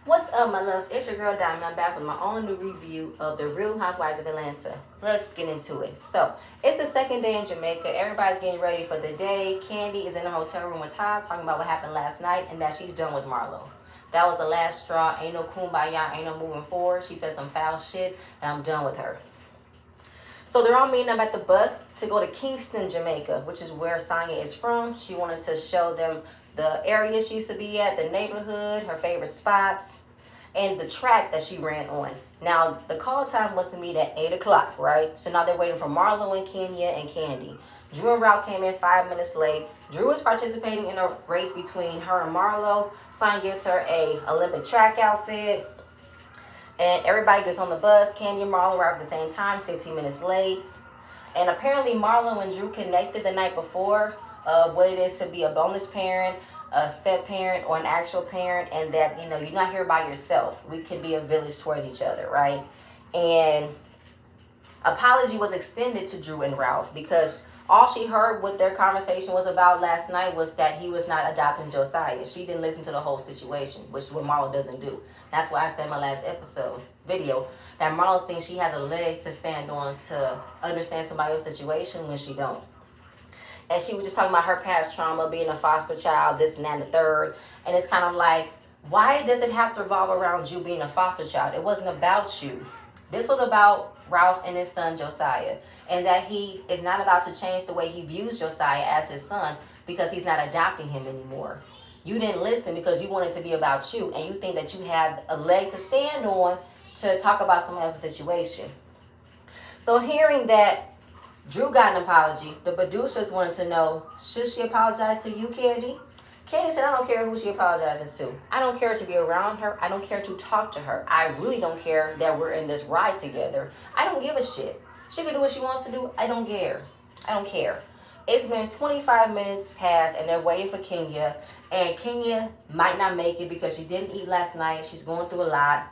What's up, my loves? It's your girl Diamond. I'm back with my own new review of the Real Housewives of Atlanta. Let's get into it. So, it's the second day in Jamaica. Everybody's getting ready for the day. Candy is in the hotel room with Todd talking about what happened last night and that she's done with Marlo. That was the last straw. Ain't no kumbaya, ain't no moving forward. She said some foul shit, and I'm done with her. So they're all meeting up at the bus to go to Kingston, Jamaica, which is where Sonya is from. She wanted to show them the area she used to be at, the neighborhood, her favorite spots, and the track that she ran on. Now, the call time was to meet at 8 o'clock, right? So now they're waiting for Marlo and Kenya and Candy. Drew and Ralph came in 5 minutes late. Drew is participating in a race between her and Marlo. Sonya gives her a Olympic track outfit. And everybody gets on the bus. Candy and Marlo arrive at the same time, 15 minutes late. And apparently Marlo and Drew connected the night before of what it is to be a bonus parent, a step parent, or an actual parent, and that, you know, you're not here by yourself. We can be a village towards each other, right? And apology was extended to Drew and Ralph because all she heard what their conversation was about last night was that he was not adopting Josiah. She didn't listen to the whole situation, which is what Marlo doesn't do. That's why I said in my last video that Marlo thinks she has a leg to stand on to understand somebody else's situation when she don't. And she was just talking about her past trauma, being a foster child, this and that and the third. And it's kind of like, why does it have to revolve around you being a foster child? It wasn't about you. This was about Ralph and his son Josiah, and that he is not about to change the way he views Josiah as his son because he's not adopting him anymore. You didn't listen because you wanted to be about you, and you think that you have a leg to stand on to talk about someone else's situation. So hearing that Drew got an apology, the producers wanted to know, should she apologize to you, Candy? Candy said, I don't care who she apologizes to. I don't care to be around her. I don't care to talk to her. I really don't care that we're in this ride together. I don't give a shit. She can do what she wants to do. I don't care. I don't care. It's been 25 minutes past and they're waiting for Kenya. And Kenya might not make it because she didn't eat last night. She's going through a lot.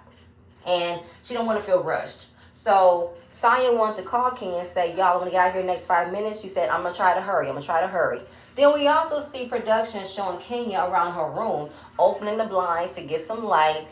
And she don't want to feel rushed. So Sonya wanted to call Kenya and say, y'all, I'm going to get out of here in the next 5 minutes. She said, I'm going to try to hurry. Then we also see production showing Kenya around her room, opening the blinds to get some light,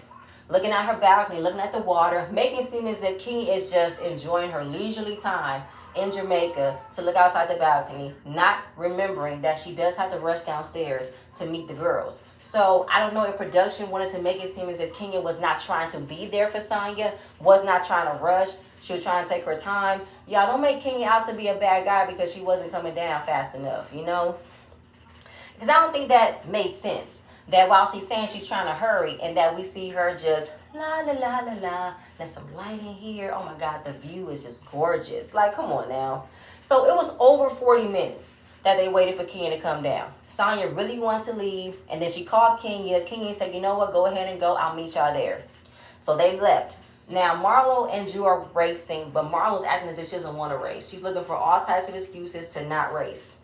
looking at her balcony, looking at the water, making it seem as if Kenya is just enjoying her leisurely time in Jamaica to look outside the balcony, not remembering that she does have to rush downstairs to meet the girls. So I don't know if production wanted to make it seem as if Kenya was not trying to be there for Sonya, was not trying to rush. She was trying to take her time. Y'all don't make Kenya out to be a bad guy because she wasn't coming down fast enough, you know? Because I don't think that made sense. That while she's saying she's trying to hurry and that we see her just la la la la la, there's some light in here. Oh my God, the view is just gorgeous. Like, come on now. So it was over 40 minutes that they waited for Kenya to come down. Sonya really wanted to leave, and then she called Kenya. Kenya said, you know what, go ahead and go. I'll meet y'all there. So they left. Now, Marlo and Drew are racing, but Marlo's acting as if she doesn't want to race. She's looking for all types of excuses to not race.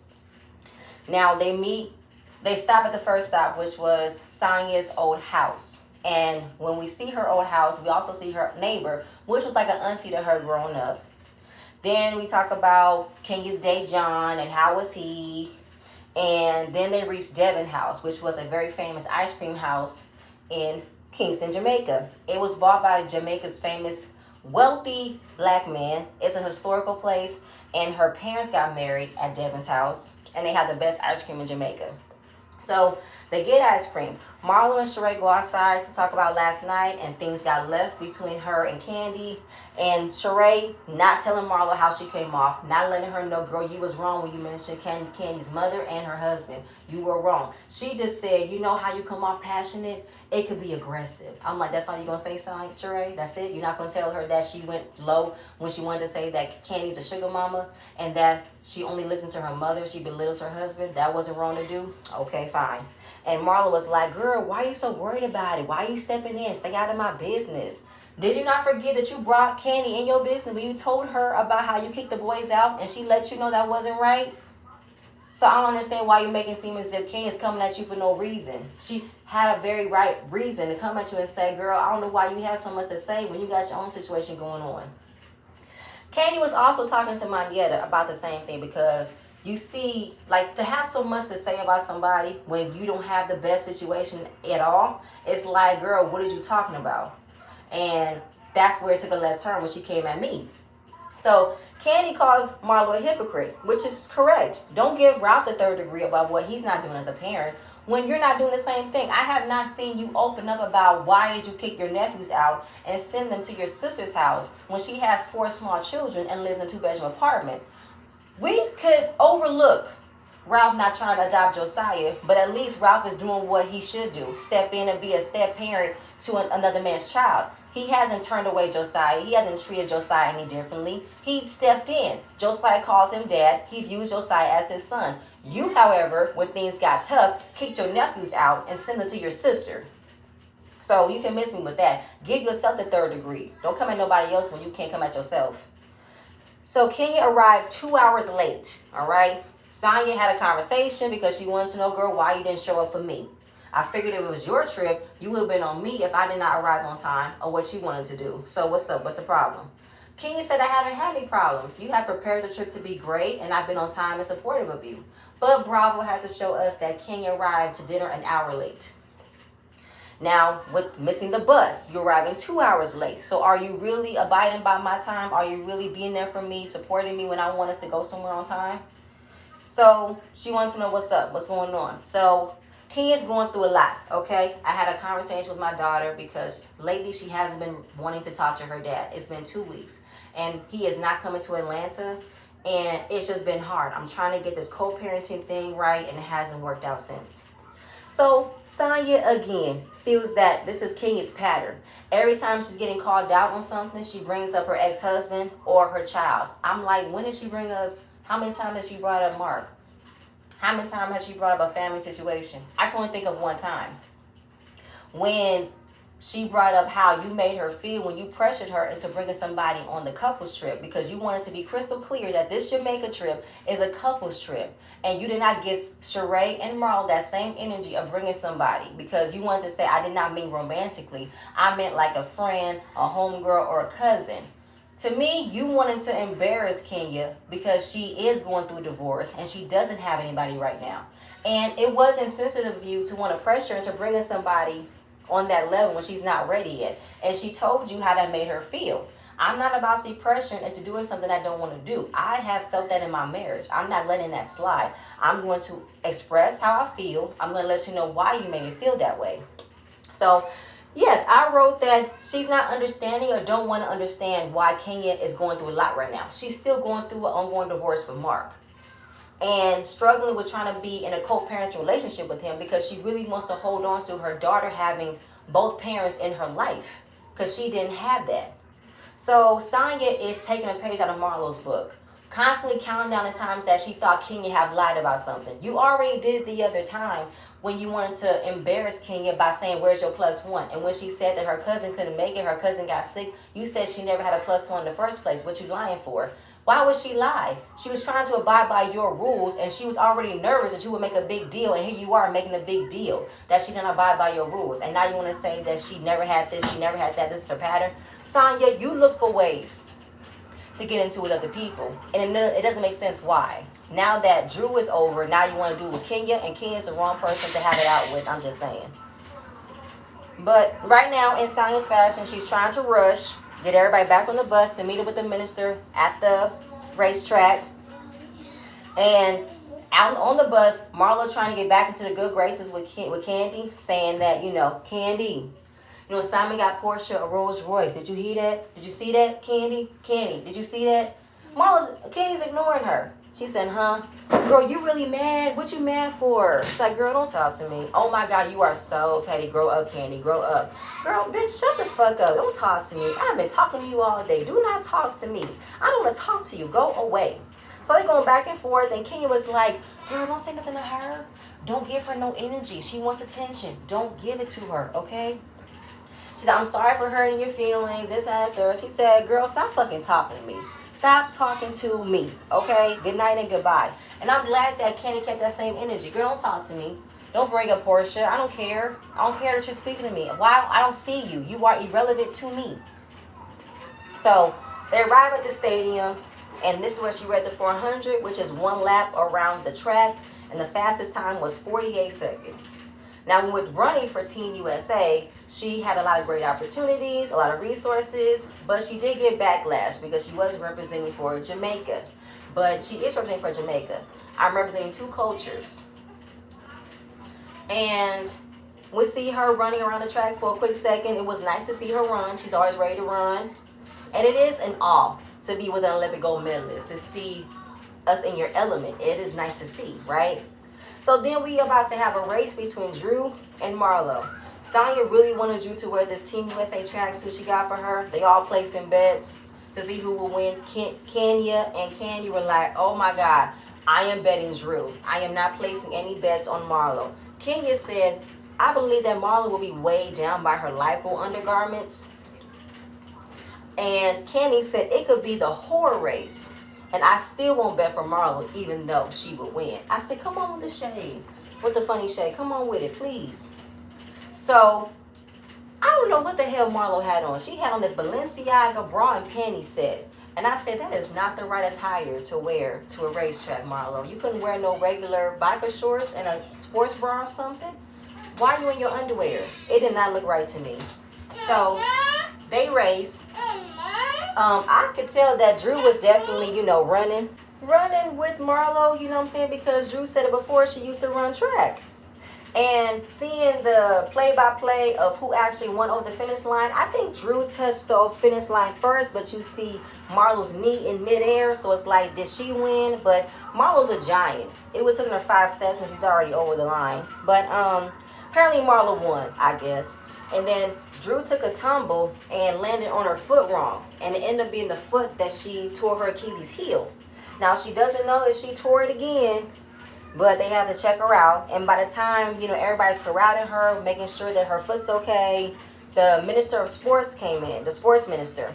Now, they stop at the first stop, which was Sonya's old house. And when we see her old house, we also see her neighbor, which was like an auntie to her growing up. Then we talk about Kenya's day John and how was he. And then they reached Devon House, which was a very famous ice cream house in Kingston, Jamaica. It was bought by Jamaica's famous wealthy black man. It's a historical place. And her parents got married at Devon's house. And they have the best ice cream in Jamaica. So they get ice cream. Marlo and Sheree go outside to talk about last night, and things got left between her and Candy. And Sheree not telling Marlo how she came off, not letting her know, girl, you was wrong when you mentioned Candy's mother and her husband. You were wrong. She just said, you know how you come off passionate? It could be aggressive. I'm like, that's all you're going to say, Sheree? That's it? You're not going to tell her that she went low when she wanted to say that Candy's a sugar mama and that she only listened to her mother, she belittles her husband? That wasn't wrong to do? Okay, fine. And Marlo was like, girl, why are you so worried about it? Why are you stepping in? Stay out of my business. Did you not forget that you brought Candy in your business when you told her about how you kicked the boys out and she let you know that wasn't right? So I don't understand why you're making it seem as if Candy's coming at you for no reason. She's had a very right reason to come at you and say, girl, I don't know why you have so much to say when you got your own situation going on. Candy was also talking to Montego about the same thing because You see, like, to have so much to say about somebody when you don't have the best situation at all, it's like, girl, what are you talking about? And that's where it took a left turn when she came at me. So Candy calls Marlo a hypocrite, which is correct. Don't give Ralph the third degree about what he's not doing as a parent when you're not doing the same thing. I have not seen you open up about why did you kick your nephews out and send them to your sister's house when she has 4 small children and lives in a 2-bedroom apartment. We could overlook Ralph not trying to adopt Josiah, but at least Ralph is doing what he should do. Step in and be a step parent to another man's child. He hasn't turned away Josiah. He hasn't treated Josiah any differently. He stepped in. Josiah calls him dad. He views Josiah as his son. You, however, when things got tough, kicked your nephews out and sent them to your sister. So you can miss me with that. Give yourself the third degree. Don't come at nobody else when you can't come at yourself. So Kenya arrived 2 hours late, all right? Sonya had a conversation because she wanted to know, girl, why you didn't show up for me. I figured it was your trip. You would have been on me if I did not arrive on time or what you wanted to do. So what's up? What's the problem? Kenya said, I haven't had any problems. You have prepared the trip to be great, and I've been on time and supportive of you. But Bravo had to show us that Kenya arrived to dinner an hour late. Now, with missing the bus, you're arriving 2 hours late. So are you really abiding by my time? Are you really being there for me, supporting me when I want us to go somewhere on time? So she wanted to know what's up, what's going on. So Kenya's going through a lot, okay? I had a conversation with my daughter because lately she hasn't been wanting to talk to her dad. It's been 2 weeks, and he is not coming to Atlanta, and it's just been hard. I'm trying to get this co-parenting thing right, and it hasn't worked out since. So Sonya, again, feels that this is Kenya's pattern. Every time she's getting called out on something, she brings up her ex-husband or her child. I'm like, when did she bring up, how many times has she brought up Mark? How many times has she brought up a family situation? I can only think of one time. When she brought up how you made her feel when you pressured her into bringing somebody on the couples trip because you wanted to be crystal clear that this Jamaica trip is a couples trip. And you did not give Sheree and Marl that same energy of bringing somebody because you wanted to say, I did not mean romantically. I meant like a friend, a homegirl, or a cousin. To me, you wanted to embarrass Kenya because she is going through divorce and she doesn't have anybody right now. And it was insensitive of you to want to pressure into bringing somebody on that level when she's not ready yet. And she told you how that made her feel. I'm not about to be pressured into doing something I don't want to do. I have felt that in my marriage. I'm not letting that slide. I'm going to express how I feel. I'm going to let you know why you made me feel that way. So yes, I wrote that she's not understanding or don't want to understand why Kenya is going through a lot right now. She's still going through an ongoing divorce with Mark and struggling with trying to be in a co-parenting relationship with him because she really wants to hold on to her daughter having both parents in her life because she didn't have that. So Sonya is taking a page out of Marlo's book, constantly counting down the times that she thought Kenya had lied about something. You already did the other time when you wanted to embarrass Kenya by saying, where's your +1? And when she said that her cousin couldn't make it, her cousin got sick, you said she never had a +1 in the first place. What you lying for? Why would she lie? She was trying to abide by your rules, and she was already nervous that you would make a big deal, and here you are making a big deal that she didn't abide by your rules. And now you want to say that she never had this, she never had that, this is her pattern. Sonya, you look for ways to get into it with other people, and it doesn't make sense why. Now that Drew is over, now you want to do it with Kenya, and Kenya's the wrong person to have it out with, I'm just saying. But right now, in Sonya's fashion, she's trying to rush, get everybody back on the bus and meet up with the minister at the racetrack. And out on the bus, Marlo trying to get back into the good graces with Candy, saying that, Candy, Simon got Portia a Rolls Royce. Did you hear that? Did you see that, Candy? Candy, did you see that? Candy's ignoring her. She said, huh? Girl, you really mad? What you mad for? She's like, girl, don't talk to me. Oh my God, you are so petty. Grow up, Candy, grow up. Girl, bitch, shut the fuck up. Don't talk to me. I've been talking to you all day. Do not talk to me. I don't want to talk to you. Go away. So they going back and forth, and Kenya was like, girl, don't say nothing to her. Don't give her no energy. She wants attention. Don't give it to her, okay? She said, I'm sorry for hurting your feelings, this, that, and third. She said, girl, stop fucking talking to me. Stop talking to me, okay? Good night and goodbye. And I'm glad that Candy kept that same energy. Girl, don't talk to me. Don't bring up Portia. I don't care. I don't care that you're speaking to me. Why? I don't see you. You are irrelevant to me. So they arrive at the stadium. And this is where she read the 400, which is one lap around the track. And the fastest time was 48 seconds. Now, with running for Team USA, she had a lot of great opportunities, a lot of resources, but she did get backlash because she wasn't representing for Jamaica. But she is representing for Jamaica. I'm representing two cultures. And we see her running around the track for a quick second. It was nice to see her run. She's always ready to run. And it is an awe to be with an Olympic gold medalist, to see us in your element. It is nice to see, right? So then we about to have a race between Drew and Marlo. Sonya really wanted Drew to wear this Team USA tracksuit she got for her. They all placing bets to see who will win. Kenya and Candy were like, oh my God, I am betting Drew. I am not placing any bets on Marlo. Kenya said, I believe that Marlo will be weighed down by her lipo undergarments. And Candy said it could be the horror race. And I still won't bet for Marlo, even though she would win. I said, come on with the shade. With the funny shade. Come on with it, please. So, I don't know what the hell Marlo had on. She had on this Balenciaga bra and panty set. And I said, that is not the right attire to wear to a racetrack, Marlo. You couldn't wear no regular biker shorts and a sports bra or something? Why are you in your underwear? It did not look right to me. So, they raced. I could tell that Drew was definitely, running with Marlo, you know what I'm saying? Because Drew said it before, she used to run track. And seeing the play-by-play of who actually won over the finish line, I think Drew touched the finish line first, but you see Marlo's knee in midair, so it's like, did she win? But Marlo's a giant. It would take her 5 steps and she's already over the line. But apparently Marlo won, I guess. And then Drew took a tumble and landed on her foot wrong. And it ended up being the foot that she tore her Achilles heel. Now, she doesn't know if she tore it again, but they have to check her out. And by the time, everybody's corralling her, making sure that her foot's okay, the Minister of Sports came in, the sports minister.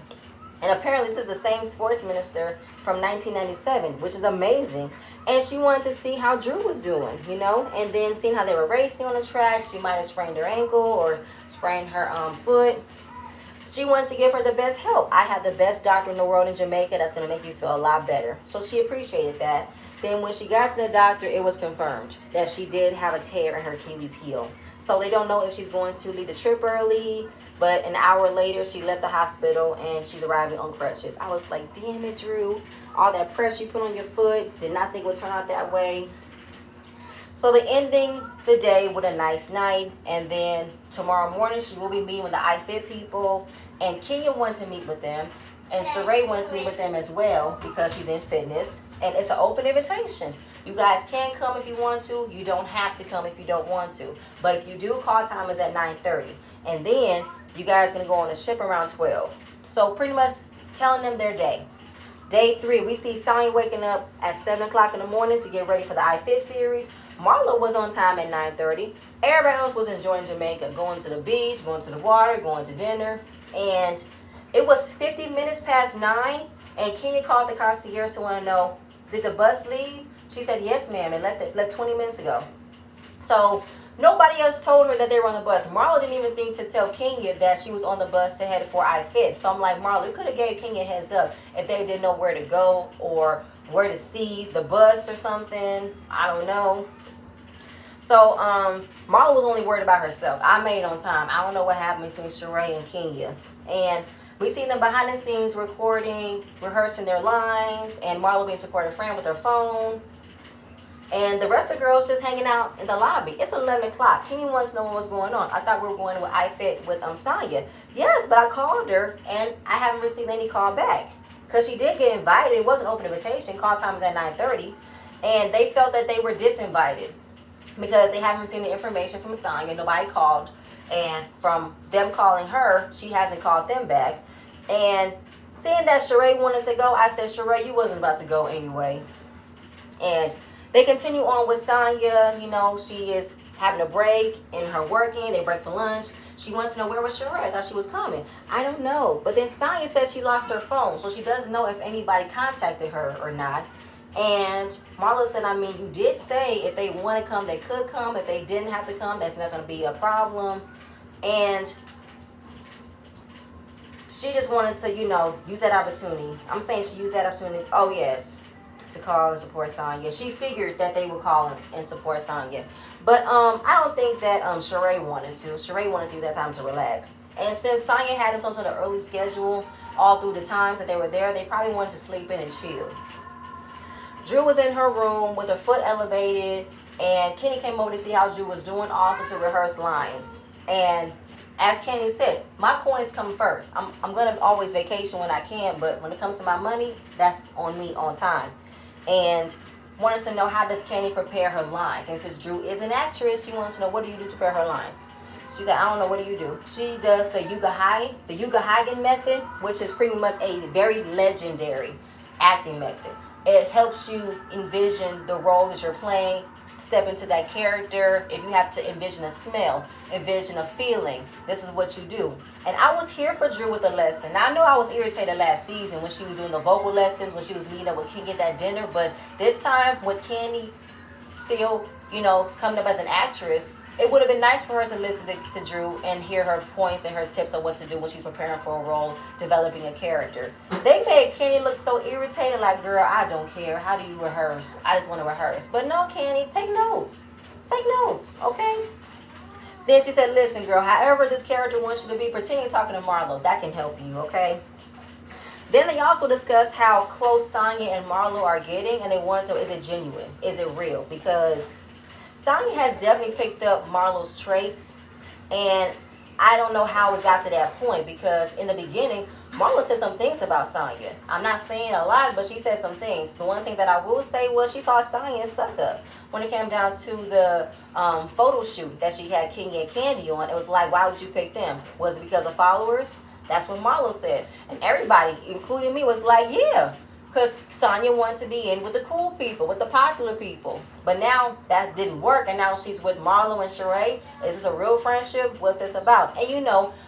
And apparently this is the same sports minister from 1997, which is amazing. And she wanted to see how Drew was doing, and then seeing how they were racing on the track. She might have sprained her ankle or sprained her foot. She wanted to give her the best help. I have the best doctor in the world in Jamaica that's going to make you feel a lot better. So she appreciated that. Then when she got to the doctor, it was confirmed that she did have a tear in her Achilles heel. So they don't know if she's going to leave the trip early, but an hour later, she left the hospital and she's arriving on crutches. I was like, damn it, Drew. All that pressure you put on your foot, did not think it would turn out that way. So they're ending the day with a nice night. And then tomorrow morning, she will be meeting with the iFit people. And Kenya wants to meet with them. And Sheree wants to meet with them as well because she's in fitness. And it's an open invitation. You guys can come if you want to. You don't have to come if you don't want to. But if you do, call time is at 9:30. And then you guys are going to go on a ship around 12. So pretty much telling them their day. Day 3, we see Sonya waking up at 7 o'clock in the morning to get ready for the iFit series. Marlo was on time at 9:30. Everybody else was enjoying Jamaica, going to the beach, going to the water, going to dinner. And it was 50 minutes past 9. And Kenya called the concierge to want to know, did the bus leave? She said, yes, ma'am. It left 20 minutes ago. So nobody else told her that they were on the bus. Marlo didn't even think to tell Kenya that she was on the bus to head for iFit. So I'm like, Marlo, you could have gave Kenya a heads up if they didn't know where to go or where to see the bus or something. I don't know. So Marlo was only worried about herself. I made it on time. I don't know what happened between Sheree and Kenya. And we seen them behind the scenes recording, rehearsing their lines, and Marlo being supportive friend with her phone. And the rest of the girls just hanging out in the lobby. It's 11 o'clock. Kenya wants to know what was going on. I thought we were going with iFit with Sonya. Yes, but I called her, and I haven't received any call back. Because she did get invited. It was an open invitation. Call time was at 9:30. And they felt that they were disinvited. Because they haven't received the information from Sonya. Nobody called. And from them calling her, she hasn't called them back. And seeing that Sheree wanted to go, I said, Sheree, you wasn't about to go anyway. And they continue on with Sonya. She is having a break in her working. They break for lunch. She wants to know where was Sheree. I thought she was coming. I don't know. But then Sonya says she lost her phone. So she doesn't know if anybody contacted her or not. And Marlo said, you did say if they want to come, they could come. If they didn't have to come, that's not going to be a problem. And she just wanted to, use that opportunity. I'm saying she used that opportunity. Oh, yes. To call and support Sonya. She figured that they would call and support Sonya. But I don't think that Sheree wanted to. Sheree wanted to use that time to relax. And since Sonya had them on the early schedule all through the times that they were there, they probably wanted to sleep in and chill. Drew was in her room with her foot elevated, and Kenny came over to see how Drew was doing, also to rehearse lines. And as Kenny said, my coins come first. I'm going to always vacation when I can, but when it comes to my money, that's on me on time. And wanted to know, how does Kenny prepare her lines? And since Drew is an actress, she wants to know, what do you do to prepare her lines? She said, I don't know, what do you do? She does the Yuga Hagen method, which is pretty much a very legendary acting method. It helps you envision the role that you're playing, step into that character. If you have to envision a smell, envision a feeling, this is what you do. And I was here for Drew with the lesson. Now, I know I was irritated last season when she was doing the vocal lessons, when she was meeting up with Kenny at that dinner, but this time with Kenny still, coming up as an actress, it would have been nice for her to listen to Drew and hear her points and her tips on what to do when she's preparing for a role, developing a character. They made Kenny look so irritated, like, girl, I don't care. How do you rehearse? I just want to rehearse. But no, Kenny, take notes. Take notes, okay? Then she said, listen, girl, however this character wants you to be, pretend you're talking to Marlo. That can help you, okay? Then they also discussed how close Sonya and Marlo are getting, and they wanted to know, is it genuine? Is it real? Because Sonya has definitely picked up Marlo's traits, and I don't know how it got to that point, because in the beginning, Marlo said some things about Sonya. I'm not saying a lot, but she said some things. The one thing that I will say was she called Sonya a suck-up. When it came down to the photo shoot that she had Kenya and Candy on, it was like, why would you pick them? Was it because of followers? That's what Marlo said. And everybody, including me, was like, yeah. Because Sonya wanted to be in with the cool people, with the popular people. But now that didn't work, and now she's with Marlo and Sheree. Is this a real friendship? What's this about? And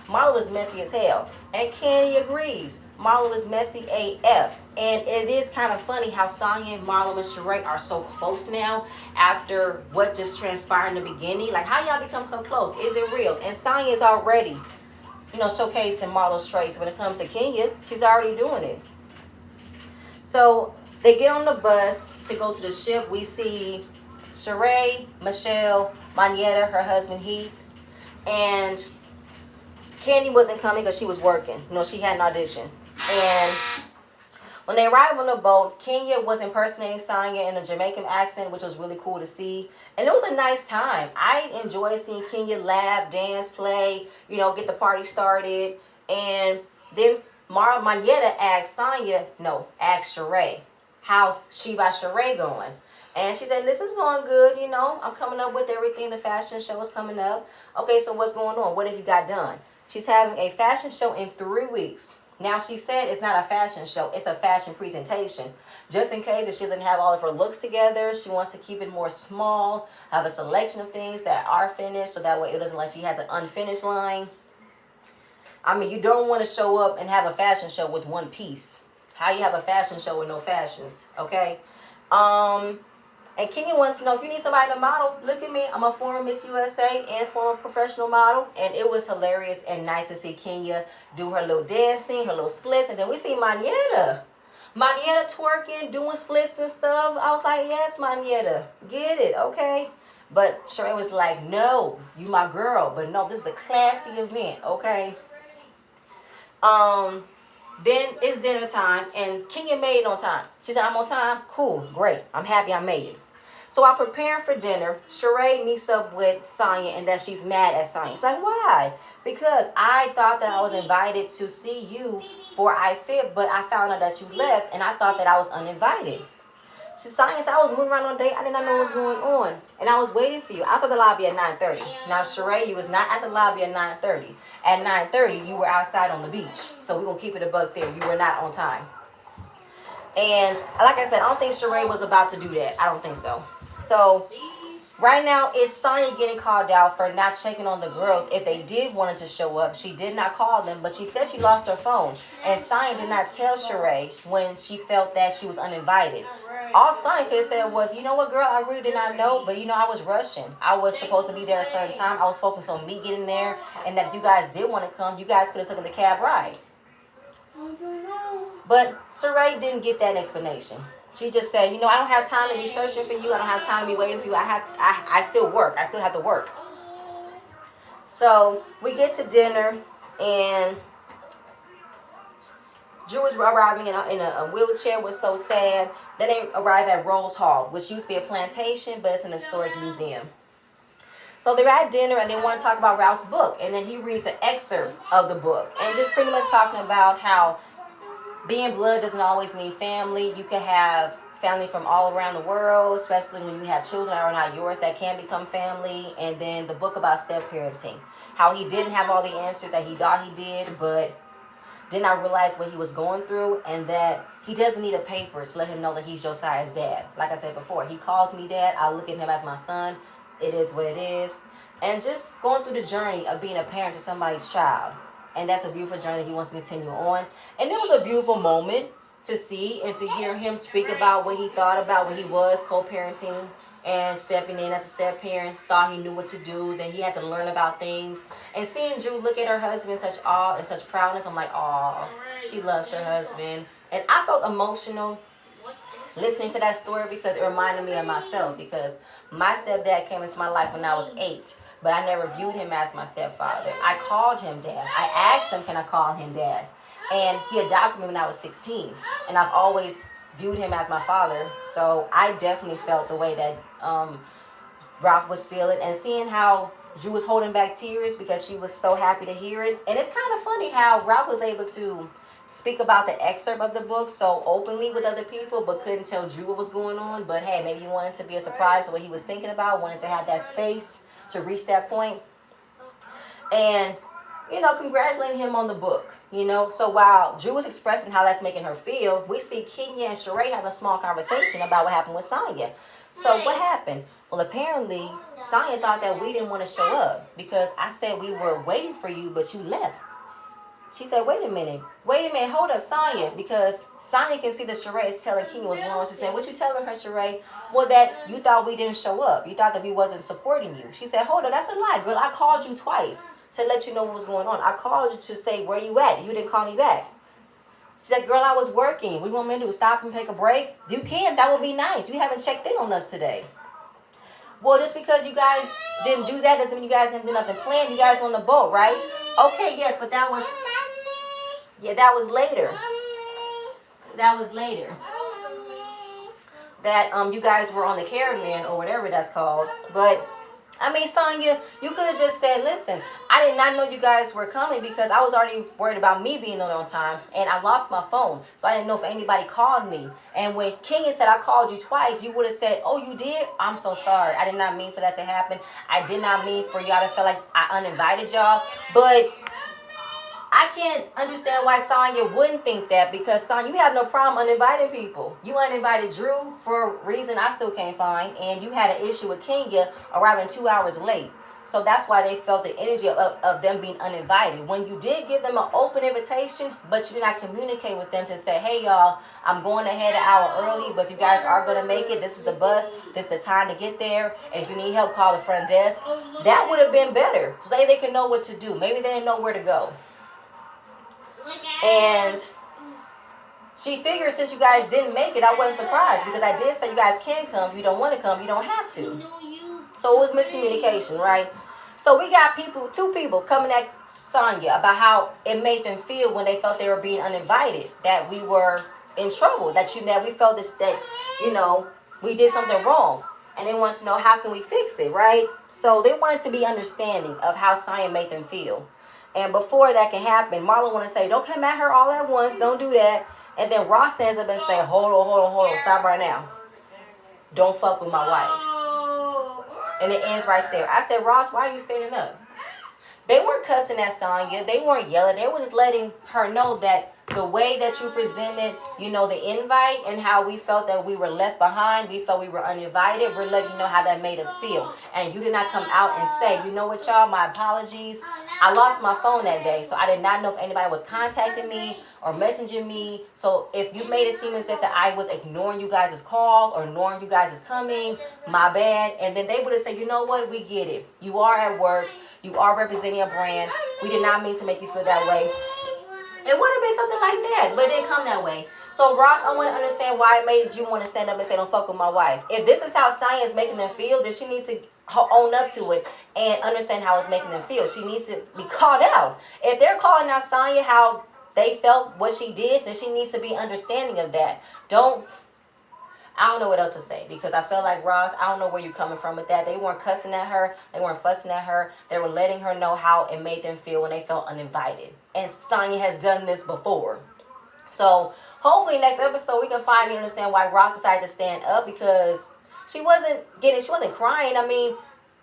Marlo is messy as hell. And Candy agrees. Marlo is messy AF. And it is kind of funny how Sonya and Marlo and Sheree are so close now after what just transpired in the beginning. Like, how y'all become so close? Is it real? And Sonya is already, showcasing Marlo's traits. When it comes to Kenya, she's already doing it. So they get on the bus to go to the ship. We see Sheree, Michelle, Manietta, her husband Heath, and Candy wasn't coming because she was working. She had an audition. And when they arrived on the boat, Kenya was impersonating Sonya in a Jamaican accent, which was really cool to see. And it was a nice time. I enjoyed seeing Kenya laugh, dance, play, get the party started. And then Manietta asked Sheree, how's She by Sheree going? And she said, this is going good, I'm coming up with everything. The fashion show is coming up. Okay, so what's going on? What have you got done? She's having a fashion show in 3 weeks. Now, she said it's not a fashion show. It's a fashion presentation. Just in case if she doesn't have all of her looks together, she wants to keep it more small, have a selection of things that are finished, so that way it doesn't like she has an unfinished line. I mean, you don't want to show up and have a fashion show with one piece. How you have a fashion show with no fashions, okay? And Kenya wants to know, if you need somebody to model, look at me. I'm a former Miss USA and former professional model. And it was hilarious and nice to see Kenya do her little dancing, her little splits. And then we see Manietta twerking, doing splits and stuff. I was like, yes, Manietta, get it, okay? But Sheree was like, no, you my girl. But no, this is a classy event, okay? Then it's dinner time, and Kenya made it on time. She said, I'm on time. Cool, great. I'm happy I made it. So while preparing for dinner, Sheree meets up with Sonya, and that she's mad at Sonya. She's like, why? Because I thought that I was invited to see you for iFit, but I found out that you left, and I thought that I was uninvited. Sonya said, I was moving around all day. I did not know what was going on. And I was waiting for you. I was at the lobby at 9:30. Now, Sheree, you was not at the lobby at 9:30. At 9:30, you were outside on the beach. So we're going to keep it a buck there. You were not on time. And like I said, I don't think Sheree was about to do that. I don't think so. So right now, it's Sonya getting called out for not checking on the girls. If they did wanted to show up, she did not call them, but she said she lost her phone. And Sonya did not tell Sheree when she felt that she was uninvited. All Sonya could have said was, you know what, girl, I really did not know, but I was rushing. I was supposed to be there at a certain time. I was focused on me getting there, and that if you guys did want to come, you guys could have taken the cab ride. But Saray didn't get that explanation. She just said, I don't have time to be searching for you. I don't have time to be waiting for you. I still work. I still have to work. So we get to dinner, and Drew is arriving in a wheelchair, was so sad. Then they arrive at Rose Hall, which used to be a plantation, but it's an historic museum. So they're at dinner, and they want to talk about Ralph's book. And then he reads an excerpt of the book, and just pretty much talking about how being blood doesn't always mean family. You can have family from all around the world, especially when you have children that are not yours that can become family. And then the book about step-parenting, how he didn't have all the answers that he thought he did, but did not realize what he was going through, and that he doesn't need a paper to let him know that he's Josiah's dad. Like I said before, he calls me dad. I look at him as my son. It is what it is. And just going through the journey of being a parent to somebody's child. And that's a beautiful journey that he wants to continue on. And it was a beautiful moment to see and to hear him speak about what he thought about when he was co-parenting and stepping in as a step-parent. Thought he knew what to do. Then he had to learn about things. And seeing Drew look at her husband in such awe and such proudness, I'm like, aw, she loves her husband. And I felt emotional listening to that story because it reminded me of myself. Because my stepdad came into my life when I was 8. But I never viewed him as my stepfather. I called him dad. I asked him, can I call him dad? And he adopted me when I was 16. And I've always viewed him as my father. So I definitely felt the way that Ralph was feeling. And seeing how Drew was holding back tears because she was so happy to hear it. And it's kind of funny how Ralph was able to speak about the excerpt of the book so openly with other people, but couldn't tell Drew what was going on. But hey, maybe he wanted to be a surprise to what he was thinking about, wanted to have that space to reach that point. And congratulating him on the book. So while Drew was expressing how that's making her feel, we see Kenya and Sheree have a small conversation about what happened with Sonya. So what happened? Well, apparently Sonya thought that we didn't want to show up because I said we were waiting for you, but you left. She said, wait a minute, hold up, Sonya, because Sonya can see that Sheree is telling Kenya what's going on. She said, what you telling her, Sheree? Well, that you thought we didn't show up. You thought that we wasn't supporting you. She said, hold up, that's a lie, girl. I called you twice to let you know what was going on. I called you to say, where you at? You didn't call me back. She said, girl, I was working. What do you want me to do, stop and take a break? You can, that would be nice. You haven't checked in on us today. Well, just because you guys didn't do that doesn't mean you guys didn't do nothing planned. You guys were on the boat, right? Okay, yes, but that was later. That was later. That you guys were on the caravan or whatever that's called. But I mean, Sonya, you could have just said, listen, I did not know you guys were coming because I was already worried about me being on time and I lost my phone. So I didn't know if anybody called me. And when Kenya said I called you twice, you would have said, oh, you did? I'm so sorry. I did not mean for that to happen. I did not mean for y'all to feel like I uninvited y'all. But I can't understand why Sonya wouldn't think that, because Sonya, you have no problem uninviting people. You uninvited Drew for a reason I still can't find, and you had an issue with Kenya arriving 2 hours late. So that's why they felt the energy of them being uninvited. When you did give them an open invitation, but you did not communicate with them to say, hey, y'all, I'm going ahead an hour early, but if you guys are going to make it, this is the bus, this is the time to get there, and if you need help, call the front desk. That would have been better, so they can know what to do. Maybe they didn't know where to go. And she figured since you guys didn't make it, I wasn't surprised, because I did say you guys can come. If you don't want to come, you don't have to. So it was miscommunication, right? So we got two people coming at Sonya about how it made them feel when they felt they were being uninvited, that we were in trouble, that we felt that we did something wrong, and they wanted to know how can we fix it, right? So they wanted to be understanding of how Sonya made them feel. And before that can happen, Marlon want to say, don't come at her all at once, don't do that. And then Ross stands up and say, hold on, stop right now. Don't fuck with my wife. And it ends right there. I said, Ross, why are you standing up? They weren't cussing at Sonya. They weren't yelling. They were just letting her know that the way that you presented, the invite and how we felt that we were left behind, we felt we were uninvited, we're letting you know how that made us feel. And you did not come out and say, you know what, y'all, my apologies. I lost my phone that day, so I did not know if anybody was contacting me or messaging me. So if you made it seem as if that I was ignoring you guys' call or ignoring you guys' coming, my bad. And then they would have said, you know what, we get it. You are at work. You are representing a brand. We did not mean to make you feel that way. It would have been something like that, but it didn't come that way. So Ross, I want to understand why it made you want to stand up and say, "Don't fuck with my wife." If this is how science making them feel, then she needs to own up to it and understand how it's making them feel. She needs to be called out. If they're calling out Sonya how they felt what she did, then she needs to be understanding of that. I don't know what else to say, because I feel like, Ross, I don't know where you're coming from with that. They weren't cussing at her. They weren't fussing at her. They were letting her know how it made them feel when they felt uninvited. And Sonya has done this before. So hopefully next episode we can finally understand why Ross decided to stand up, because she wasn't crying. I mean,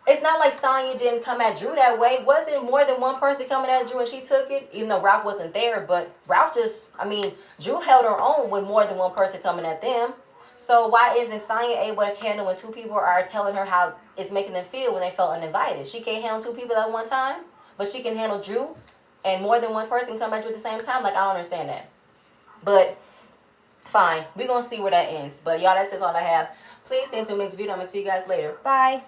it's not like Sonya didn't come at Drew that way. Wasn't more than one person coming at Drew and she took it, even though Ralph wasn't there. But Drew held her own with more than one person coming at them. So why isn't Sonya able to handle when two people are telling her how it's making them feel when they felt uninvited? She can't handle two people at one time, but she can handle Drew and more than one person come at you at the same time? Like, I don't understand that. But fine, we're going to see where that ends. But y'all, that's just all I have. Please stay tuned to the next video. I'm going to see you guys later. Bye.